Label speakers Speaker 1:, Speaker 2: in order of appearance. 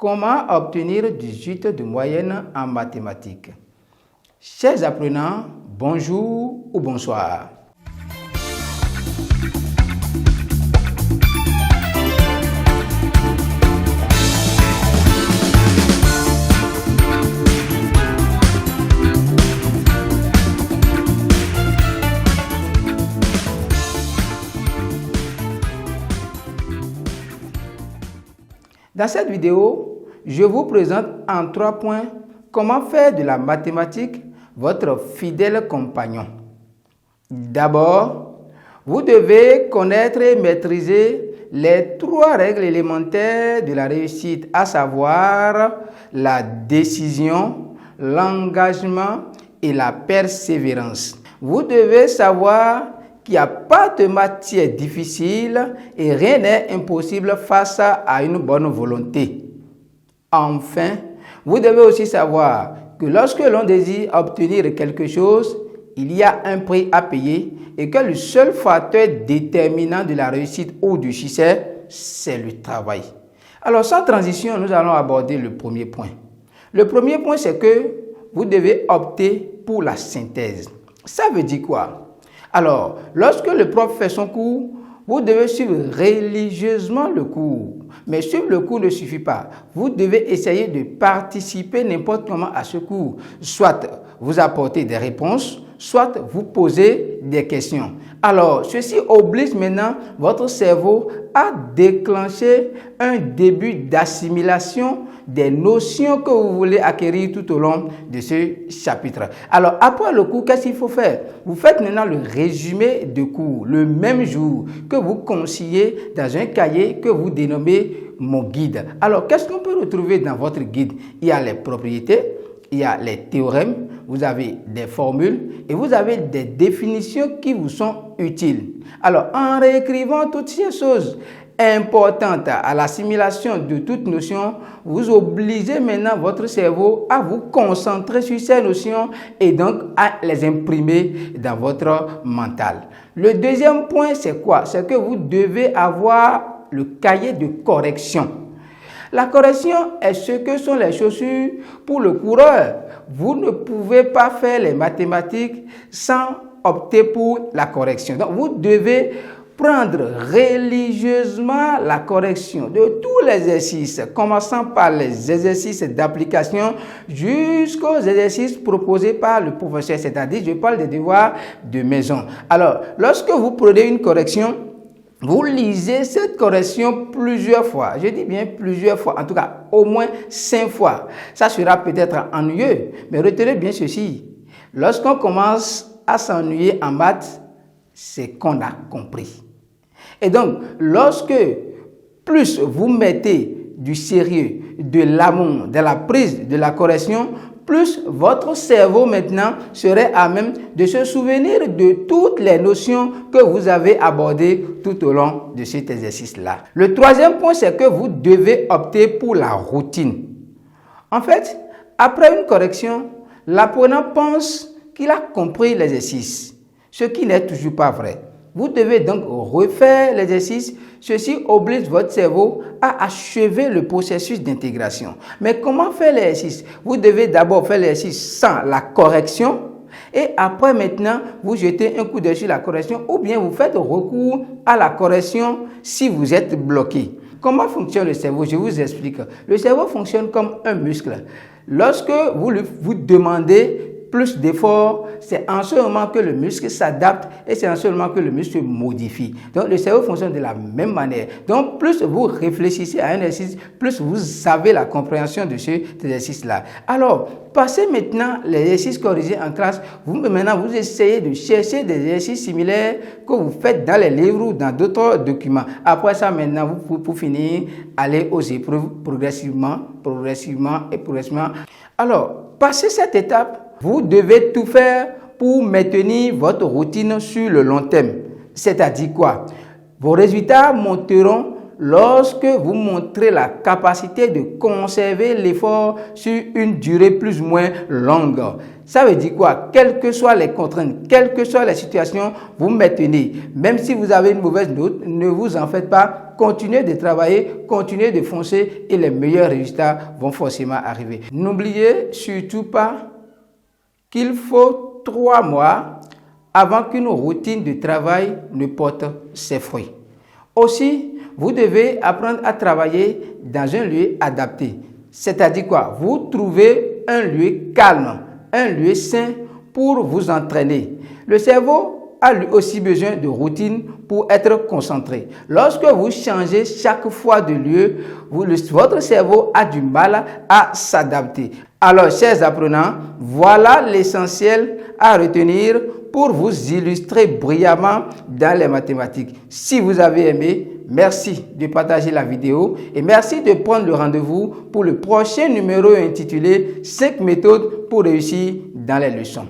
Speaker 1: Comment obtenir 18 de moyenne en mathématiques? Chers apprenants, bonjour ou bonsoir. Dans cette vidéo, je vous présente en 3 points comment faire de la mathématique votre fidèle compagnon. D'abord, vous devez connaître et maîtriser les 3 règles élémentaires de la réussite, à savoir la décision, l'engagement et la persévérance. Vous devez savoir qu'il n'y a pas de matière difficile et rien n'est impossible face à une bonne volonté. Enfin, vous devez aussi savoir que lorsque l'on désire obtenir quelque chose, il y a un prix à payer et que le seul facteur déterminant de la réussite ou du succès, c'est le travail. Alors, sans transition, nous allons aborder le premier point. Le premier point, c'est que vous devez opter pour la synthèse. Ça veut dire quoi? Alors, lorsque le prof fait son cours, vous devez suivre religieusement le cours. Mais suivre le cours ne suffit pas. Vous devez essayer de participer n'importe comment à ce cours. Soit vous apportez des réponses, soit vous posez des questions. Alors, ceci oblige maintenant votre cerveau à déclencher un début d'assimilation des notions que vous voulez acquérir tout au long de ce chapitre. Alors, après le cours, qu'est-ce qu'il faut faire? Vous faites maintenant le résumé de cours, le même jour, que vous consignez dans un cahier que vous dénommez mon guide. Alors, qu'est-ce qu'on peut retrouver dans votre guide? Il y a les propriétés, il y a les théorèmes, vous avez des formules et vous avez des définitions qui vous sont utiles. Alors, en réécrivant toutes ces choses importantes à l'assimilation de toute notion, vous obligez maintenant votre cerveau à vous concentrer sur ces notions et donc à les imprimer dans votre mental. Le deuxième point, c'est quoi? C'est que vous devez avoir le cahier de correction. La correction est ce que sont les chaussures pour le coureur. Vous ne pouvez pas faire les mathématiques sans opter pour la correction. Donc, vous devez prendre religieusement la correction de tous les exercices, commençant par les exercices d'application jusqu'aux exercices proposés par le professeur, c'est-à-dire, je parle des devoirs de maison. Alors, lorsque vous prenez une correction, vous lisez cette correction plusieurs fois. Je dis bien plusieurs fois, en tout cas au moins 5 fois. Ça sera peut-être ennuyeux, mais retenez bien ceci. Lorsqu'on commence à s'ennuyer en maths, c'est qu'on a compris. Et donc, lorsque plus vous mettez du sérieux, de l'amour, de la prise de la correction, plus votre cerveau maintenant serait à même de se souvenir de toutes les notions que vous avez abordées tout au long de cet exercice-là. Le troisième point, c'est que vous devez opter pour la routine. En fait, après une correction, l'apprenant pense qu'il a compris l'exercice, ce qui n'est toujours pas vrai. Vous devez donc refaire l'exercice. Ceci oblige votre cerveau à achever le processus d'intégration. Mais comment faire l'exercice? Vous devez d'abord faire l'exercice sans la correction et après maintenant, vous jetez un coup d'œil sur la correction ou bien vous faites recours à la correction si vous êtes bloqué. Comment fonctionne le cerveau? Je vous explique. Le cerveau fonctionne comme un muscle. Lorsque vous demandez plus d'efforts, c'est en ce moment que le muscle s'adapte et c'est en ce moment que le muscle se modifie. Donc, le cerveau fonctionne de la même manière. Donc, plus vous réfléchissez à un exercice, plus vous avez la compréhension de cet exercice-là. Alors, passez maintenant l'exercice corrigé en classe. Maintenant, vous essayez de chercher des exercices similaires que vous faites dans les livres ou dans d'autres documents. Après ça, maintenant, vous pour finir, allez aux épreuves progressivement. Alors, passez cette étape, vous devez tout faire pour maintenir votre routine sur le long terme. C'est-à-dire quoi? Vos résultats monteront lorsque vous montrez la capacité de conserver l'effort sur une durée plus ou moins longue. Ça veut dire quoi? Quelles que soient les contraintes, quelles que soient les situations, vous maintenez. Même si vous avez une mauvaise note, ne vous en faites pas. continuez de travailler, continuez de foncer et les meilleurs résultats vont forcément arriver. N'oubliez surtout pas qu'il faut 3 mois avant qu'une routine de travail ne porte ses fruits. Aussi, vous devez apprendre à travailler dans un lieu adapté. C'est-à-dire quoi? Vous trouvez un lieu calme, un lieu sain pour vous entraîner. Le cerveau a lui aussi besoin de routine pour être concentré. Lorsque vous changez chaque fois de lieu, votre cerveau a du mal à s'adapter. Alors, chers apprenants, voilà l'essentiel à retenir pour vous illustrer brillamment dans les mathématiques. Si vous avez aimé, merci de partager la vidéo et merci de prendre le rendez-vous pour le prochain numéro intitulé 5 méthodes pour réussir dans les leçons.